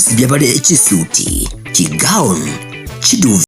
byabale ekisuuti kigaon kiduvi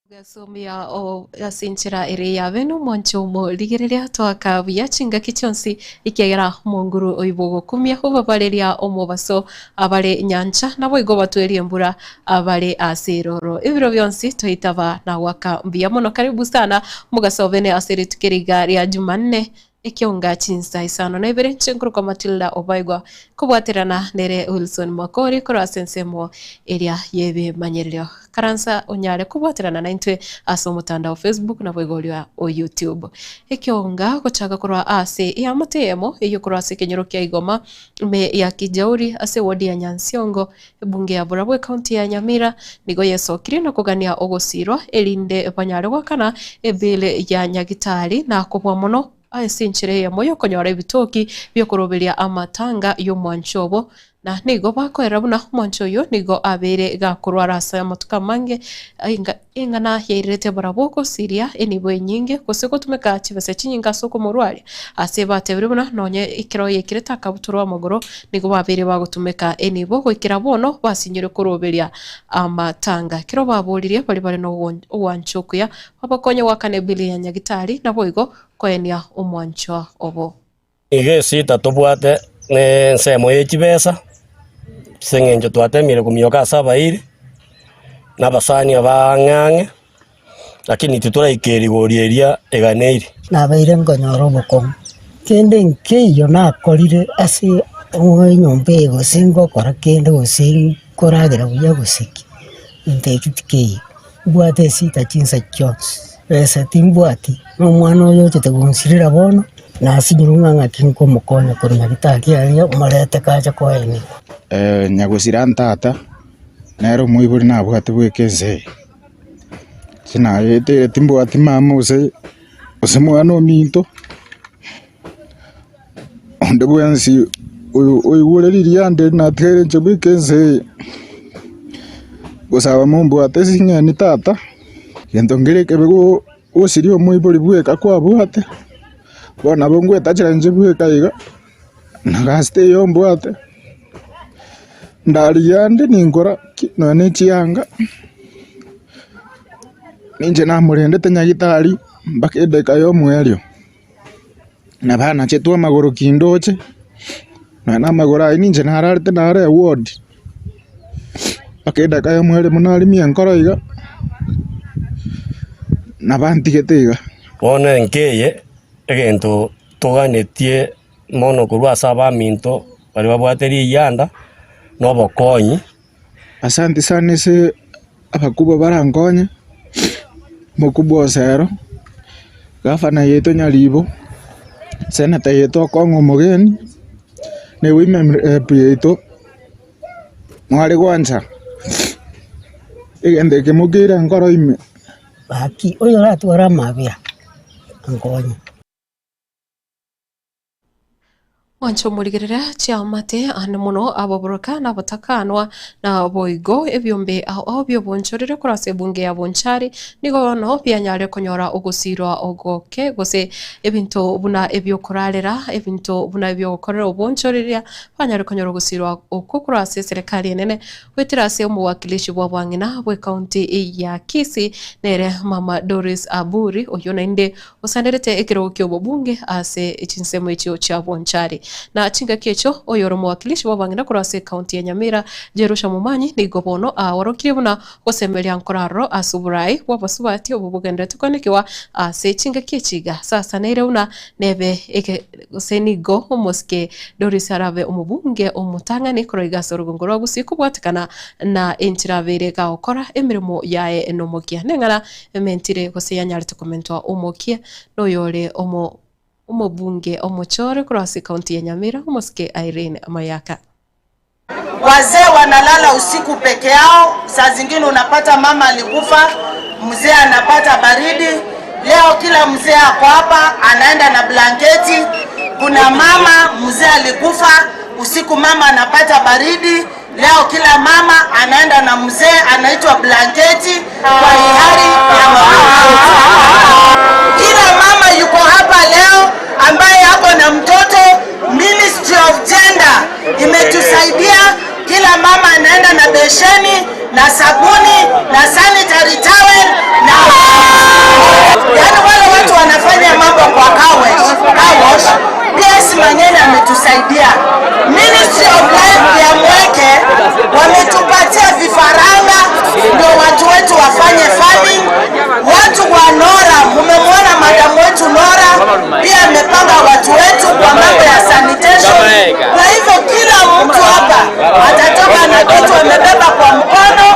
gasomia o yasinchira iri yavenu mwanchomo ligiriria twaka chinga kichonsi ikegera monguru oibogo kumia ubabaleria omobaso abale nyancha nabo igo batwerie mbura abale asiroro ibiro byonsi toitaba na waka mbia mono karibu sana mugasovene asiri tukiriga ria Jumanne ikionga chinsa isano na ibere nchenkuru kwa Matilda Obaigwa kubwaterana nere Wilson Makori kora sensemo eria yebe manyerero karansa onyare kubwaterana na intwe aso mutandao Facebook na bwegolwa o YouTube ikionga kuchaga kora ase ya mutemo iyo kora ase kenyoro kya Igoma me ya Kijauri ase wodi ya Nyansiongo bunge ya Burabwe county ya Nyamira nigo yesokire no kugania ogosiro elinde banyare wakana ebele ya Nyagitari na kubwa mono asinchire ya moyo konyora ibitoki byo kuroberia amatanga yo mwanchobo na nigo bakorera buna mwancho yo nigo abere gakurwara asa matuka mange ingana yairete baraboko siria enibo nyinge koseko tumeka chibese chinyinga soko morwari ase batebire buna nonye ikiro yekireta kabuturo amagoro nigo babere bagutumeka enibo gwikira bono basinyire kuroberia amatanga kiro baburirie bali no wanchokuya babakonye wakane bili ya Nyagitari na boigo kwenia omwancho obo igesi tatobwate ne nsemo yechibesa sengenjo twatemire kumioka sabairi nabasani abang'ang'e lakini tituraikerigoria eganeiri nabaire ngonyoro boko kende nkeyo nakorire ase nyombe ego singo kora kende gosinkoragira buya gosiki ntekitikeyi bwate sita chinsa chons esa timbwati nomwana oyo tetegonsirira bono nasinyurung'ang'a kinko mukonya kuri Nyagitari aria marete kaja kwaini nyagusira ntata nero muiburi nabwate bwekeze sina yete timbwati mama use mwana ominto onde bwensi oyigureriria nde natere njebwekeze gusaba mumbwate sing'eni tata gento ngereke bego osirio muiburi bweka kwabwate bona bongweta chanje bweka iga nagaste yo mbwate ndari yande ningora none chianga ninje na murendete Nyagitari mbakendeka yo mwerio na bana chetwa magoro kindoche na magora ninje nararte nare ward bakendeka yo mwerio munari mienkoro iga na bantigetega bona nkeye egento toganetie mono kurwa saba minto bari babwateri yanda no bokonyi asante sana ese abakubo barangonya mukubwa sero gafana yeto Nyaribo senata yeto Kongo Mogeni ne wime yeto mwari gwanza igende kimugire ngoro ime baki oyo ratwara mabia angonye Wancho murigirira chia mate ane muno aboboroka na batakanwa na boigo ebyombe aho byo bonchorere kurase bunge ya bonchari nigo no byanyare konyora ogusirwa ogoke gose ebinto buna ebyo kurarera ebinto buna ebyo gukorera obonchorera banyare konyora ogusirwa okukurase serikali nene wetirase umuwakilishi wa bwangina bwe county ya Kisii nere mama Doris Aburi oyo nende osanderete ekero kyo bunge ase echinsemo ekyo cha bonchari na chinga kecho oyoro mwakilishi wa bangina kurase county ya Nyamira Jerusha Mumanyi ni gobono warokire buna gosemelia nkoraro asuburai wabasubati obubugenda tukonekiwa ase chinga kechiga sasa nere una nebe eke senigo omoske Doris Arabe umubunge omutanga ni koroiga sorogongoro gusiku bwatikana na enchiravere ga okora emirimo yae enomokia nengara mentire gose yanyarite komentwa omokia no yore umubunge omochore kurasi kaunti ya Nyamira umoske Irene Mayaka. Wazee wanalala usiku peke yao, saa zingine unapata mama alikufa, mzee anapata baridi. Leo kila mzee ako hapa anaenda na blanketi. Kuna mama mzee alikufa usiku, mama anapata baridi. Leo kila mama anaenda na mzee anaitwa blanketi kwa hiari ya mama. Kila mama yuko hapa leo ambaye hapo na mtoto. Ministry of Gender imetusaidia, kila mama anaenda na besheni na sabuni na sanitary towel na yani wale watu wanafanya mambo kwa kawash. PS Manyene ametusaidia. Ministry of Life ya Mweke wametupatia vifaranga ndio watu wetu wafanye farming. Watu wa Nora, mmemwona madamu wetu Nora pia amepanga watu wetu kwa mambo ya sanitation. Kwa hivyo kila mtu hapa atatoka na kitu amebeba kwa mkono.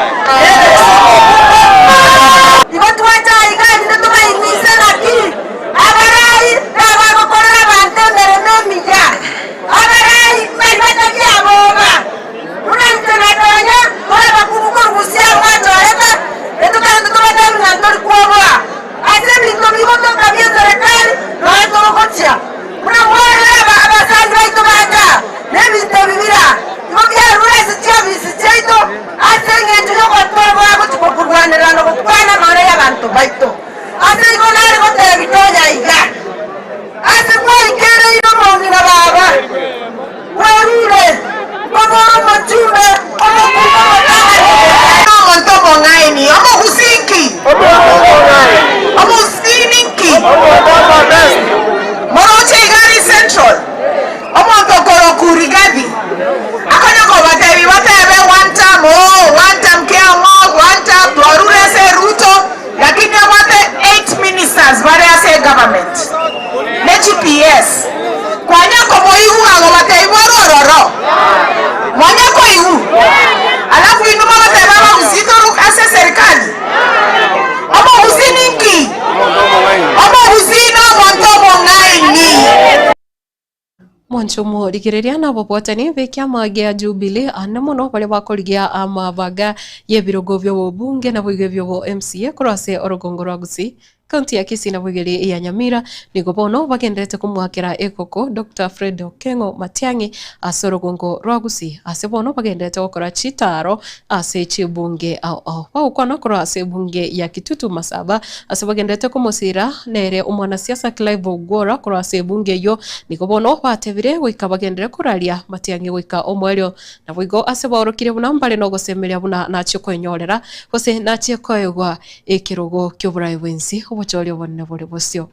Mwanchomo ligiriria na bobotani bekia magia Jubilee anamono bale bakorigia amabaga yebirogo byo bunge na bwige byo MCA kurase orogongoro gusi kaunti ya Kisii na bwigeri ya Nyamira nigo bono bagendete kumwakira ekoko Dr. Fred Okengo Matiang'i asorogongo rwagusi asebono bagendete gukora chitaro ase chibunge au baukwana kurase bunge ya Kitutu Masaba asebagendete kumusira nere umwana siasa Clive Ogwora kurase bunge yo nigo bono batebire wika bagendere kuralia Matiang'i wika omwelio na bwigo aseborokire buna mbale no gosemeria buna nacho kwenyorera gose nacho koyegwa ekirogo kyoburayi wensi obochori obonne bole bosio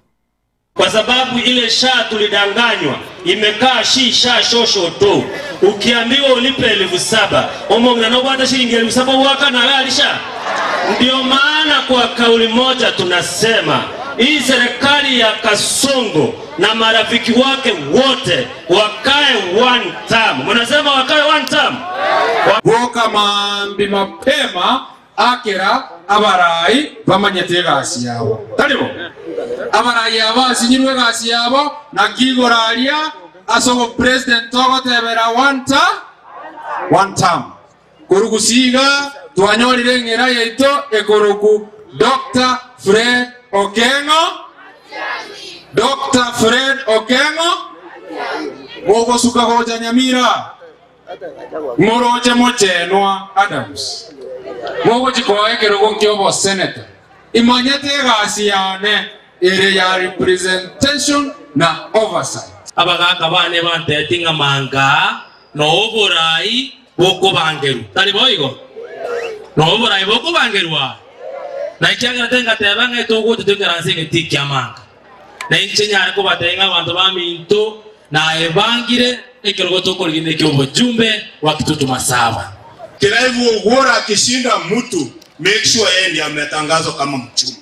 kwa sababu ile shaa tulidanganywa imekaa sha shosho tu. Ukiambiwa ulipe 7,000 omongana no bata shilingi 7,000 waka na alisha. Ndio maana kwa kauli moja tunasema hii serikali ya Kasongo na marafiki wake wote wakae one term. Mnasema wakae one term. Woka mambi mapema akera abarai bamanyete gasi yabo. Talibo. Abarai aba sinyirwe gasi yabo na kigoralia asobo president togo tebera one term. Kurugusiga twanyorire ng'era yaito ekoroku Dr. Fred Okengo. Dr. Fred Okengo mogosuka goja Nyamira moroje mochenwa Adams mogo chikoe kerogo nkyobo senator imanyete gasi yane ere ya representation na oversight abagaka bane bantetinga manga no oborai boko bangeru tari boigo no oborai boko bangerwa na ikyanga tenga tebanga itogo tutengaranse ngetikya manga na inchenyare ko batenga abantu baminto na ebangire ekirogo tokorigine kyobo jumbe wa kitutu masaba kila hivyo ubora akishinda mtu make sure yeye ndiye ametangazwa kama mchumba.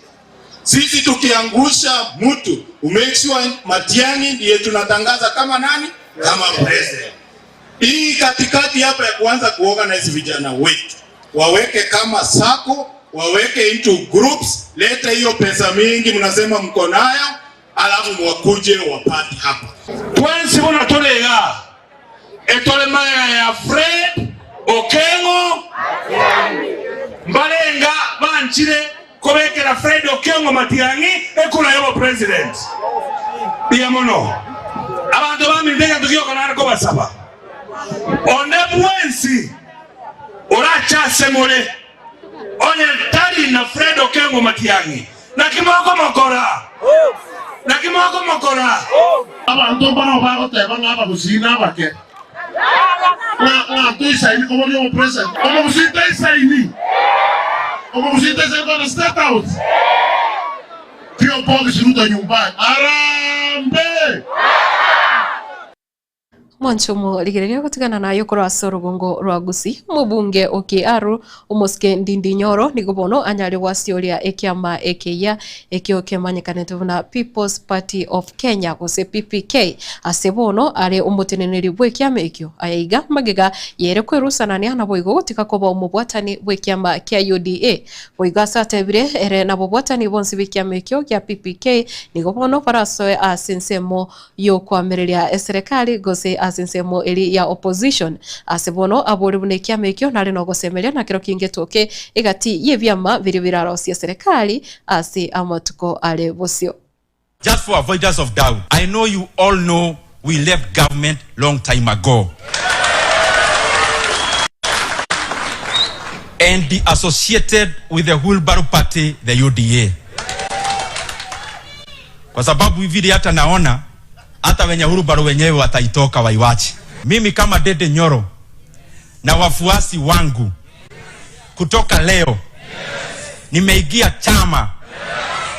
Sisi tukiangusha mtu make sure Matiang'i ndiye tunatangaza kama nani? Kama president. Hii katikati hapa ya kuanza kuorganize vijana wetu waweke kama sako, waweke into groups, leta hiyo pesa mingi mnasema mko nayo, alafu mwakuje wapati hapa. Twensi bona tolega etole maya ya Fred Okengo mbalenga banchire kobekera Fred Okengo Matiang'i ekula yobo president biamono abantu bamindega tukiyoka narako basaba onde bwensi oracha semole onye tali na Fred Okengo Matiang'i na kimoko mokora abantu bano bagoteba ngaba busina abake na tuisaini como yo president como busita isaini como busita isaini state house pio pode siruta nyumbani arambe Mwanchomo ligereria gutigana nayo kurasa rugongo rwa Gusii mubunge Okiaru Umoske Ndindi Nyoro nigobono anyari wasioria ekiama ekeya ekiokemanyikanete na People's Party of Kenya gose PPK asebono ari umuteneneri bwekiama ekyo ayiga magega yere kwerusanania na boigo gutika koba umubwatani bwekiama kya UDA boiga satebire ere na bobwatani bonsi bwekiama ekyo kya PPK nigobono parasoe asensemo yo kwamereria serikali gose asinsemo eli ya opposition asebono abori bunekia mekyo nari no gosemeria na kiro kingetoke igati yevyama biri birarosia serikali asi amatuko ale bosio. Just for avoidance of doubt, I know you all know we left government long time ago. And be associated with the wheelbarrow party, the UDA. Kwa sababu hivi hata naona hata wenye wheelbarrow wenyewe wataitoka waiwache. Mimi kama Dede Nyoro na wafuasi wangu kutoka leo nimeingia chama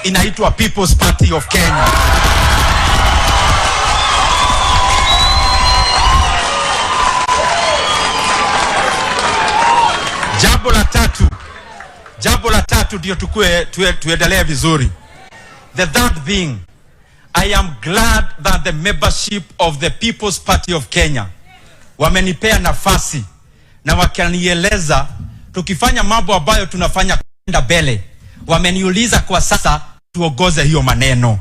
inaitwa People's Party of Kenya. Jambo la tatu ndio tuendelee vizuri. The third thing, I am glad that the membership of the People's Party of Kenya wamenipea nafasi na wakanieleza tukifanya mambo ambayo tunafanya kwenda mbele. Wameniuliza kwa sasa tuongoze hiyo maneno.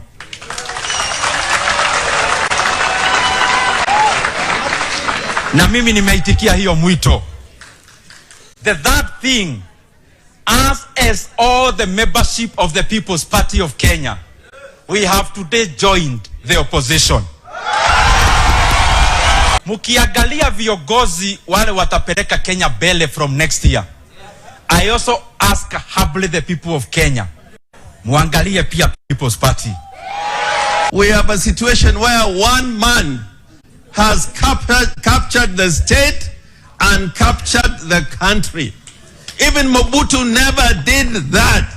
Na mimi nimeitikia hiyo mwito. The third thing, as all the membership of the People's Party of Kenya, we have today joined the opposition. Mukiangalia viongozi wale watapeleka Kenya mbele from next year, I also ask humbly the people of Kenya, muangalie pia People's Party. We have a situation where one man has captured the state and captured the country. Even Mobutu never did that.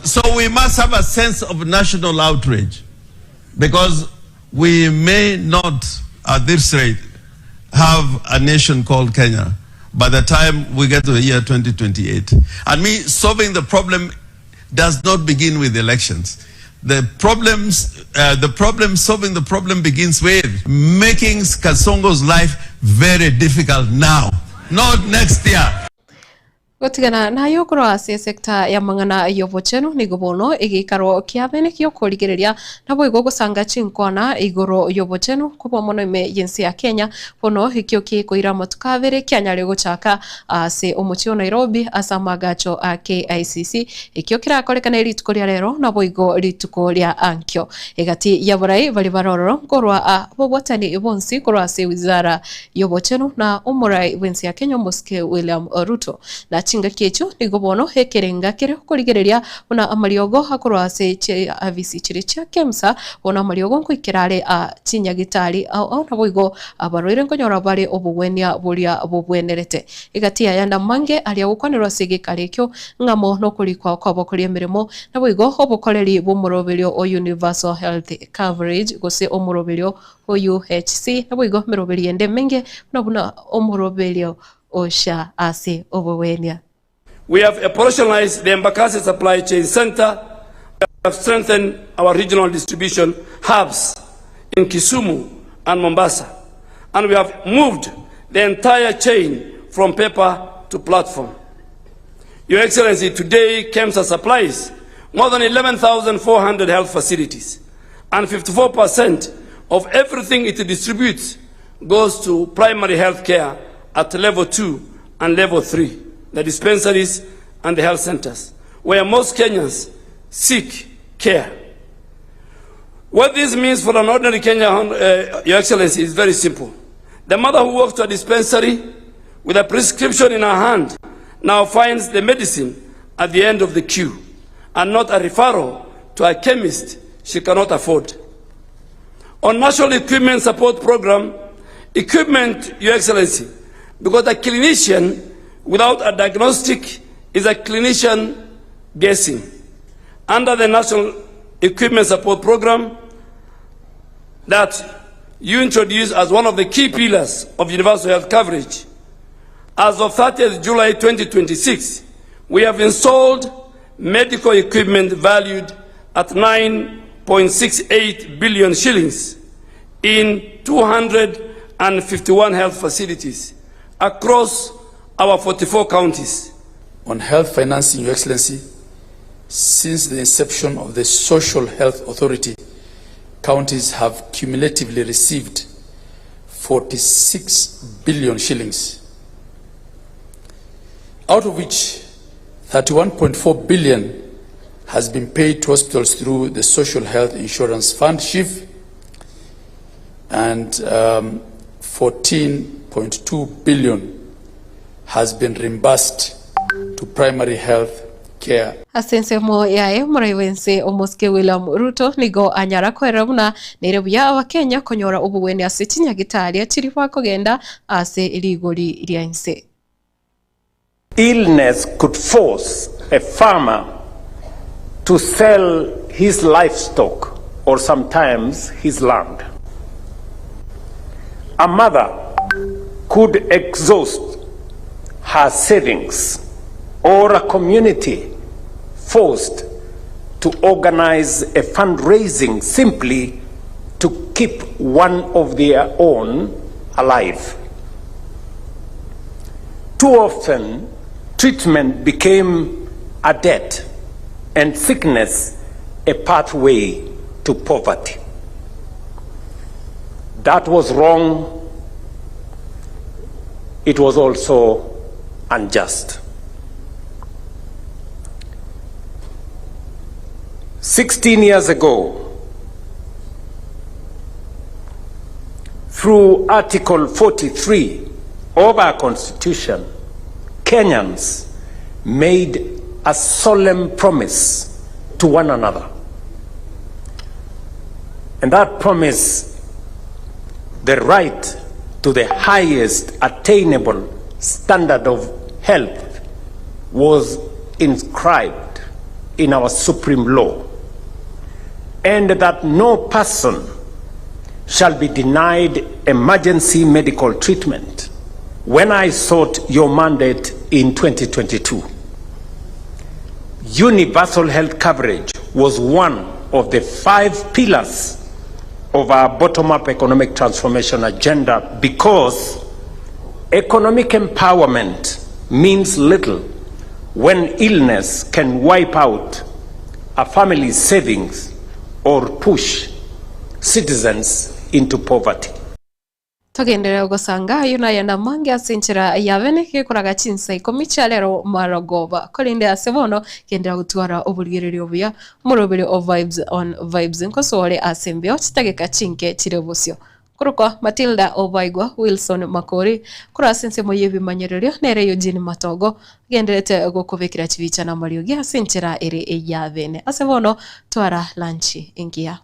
So we must have a sense of national outrage, because we may not at this rate have a nation called Kenya by the time we get to the year 2028. And solving the problem does not begin with elections. Solving the problem begins with making Kasongo's life very difficult now, not next year. Gutigana na yokoro ase sekta ya mang'ana yobochenu nigobono igikaro kiabene kyo kurigereria nabo igogosanga chinkwana igoro yobochenu kubo mono ime yensi ya Kenya bono hikyo kikoira matukavere kyanyare gochaka ase omuchio Nairobi asamagacho a KICC ikyo kirakorekana rituko ria rero nabo igo rituko ria ankyo egati yaborai bali barororo korwa a bobotani bonsi korwa ase wizara yobochenu na umurai wensi ya Kenya Moske William Ruto na chinga kiecho nigobono hekerenga kere kurigereria una amariogo hakorwa ase avisi chiricha kemsa ona amariogo nkwikirare a chinyagitari au naboigo abaroire nkonyora bare obugwenia buria bubwenerete igatia yanda mange aria gukwanirwa sigikarekyo ngamo no kurikwa kwa bokorie mirimo naboigo obukoreri bumurobelio o universal health coverage gose omurobelio o UHC naboigo mirobeli ende menge nabuna omurobelio osha ase obwenia. We have operationalized the Embakasi Supply Chain Center. We have strengthened our regional distribution hubs in Kisumu and Mombasa. And we have moved the entire chain from paper to platform. Your Excellency, today KEMSA supplies more than 11,400 health facilities. And 54% of everything it distributes goes to primary health care at level 2 and level 3. The dispensaries and the health centers, where most Kenyans seek care. What this means for an ordinary Kenyan, Your Excellency, is very simple. The mother who walks to a dispensary with a prescription in her hand now finds the medicine at the end of the queue and not a referral to a chemist she cannot afford. On National Equipment Support Program, equipment, Your Excellency, because a clinician without a diagnostic is a clinician guessing. Under the National Equipment Support Program that you introduced as one of the key pillars of universal health coverage, as of 30th July 2026, we have installed medical equipment valued at 9.68 billion shillings in 251 health facilities across our 44 counties. On health financing, Your Excellency, since the inception of the Social Health Authority, counties have cumulatively received 46 billion shillings, out of which 31.4 billion has been paid to hospitals through the Social Health Insurance Fund, SHIF, and 14.2 billion has been reimbursed to primary health care. Asensemo yae muraiwense Moske William Ruto nigo anyara kwerabuna nerebuya abakenya konyora ubugweni asitinya gitari chirifa kogenda ase iligori ilianse. Illness could force a farmer to sell his livestock or sometimes his land. A mother could exhaust her savings, or a community forced to organize a fundraising simply to keep one of their own alive. Too often, treatment became a debt and sickness a pathway to poverty. That was wrong. It was also unjust. 16 years ago, through Article 43 of our Constitution, Kenyans made a solemn promise to one another. And that promise, the right to the highest attainable standard of health, was inscribed in our supreme law, and that no person shall be denied emergency medical treatment. When I sought your mandate in 2022, universal health coverage was one of the 5 pillars of our bottom-up economic transformation agenda, because economic empowerment means little when illness can wipe out a family's savings or push citizens into poverty. Tugenderera gusanga yunayenda mange asinchira yabeneke kuraga chinsa ikomicha lero maragova kolinde asebono kendera gutwara obulgererio buya murobere of vibes on vibes nkosore asembyo kitageka chinke tirebusyo kuruka Matilda Obaigwa Wilson Makori kurasense moyebi manyererio nere Eugene Matogo genderete gukubikira chivicha na Mario gya sinchira ere eyavene asebono twara lunch ingia.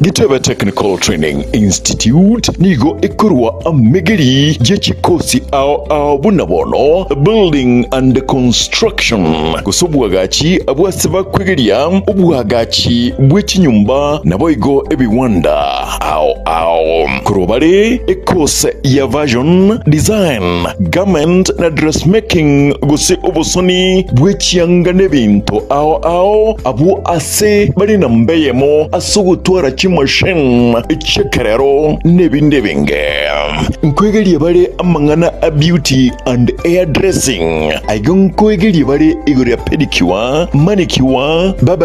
Gitebe Technical Training Institute nigo ikurwa amegeri jechikosi ao bunabono building and construction kusobwagachi abwaseba kwegeria ubwagachi bwechinyumba naboigo ebiwanda ao kurobare ekose ya version design garment na dressmaking guse obosoni bwechianga nebinto ao abu ase bari nambeyemo asugutwara machine chekerero nebindebinge nkwegerie bare amangana a beauty and hairdressing aigon kwegeri bare igore pedicure manicure baba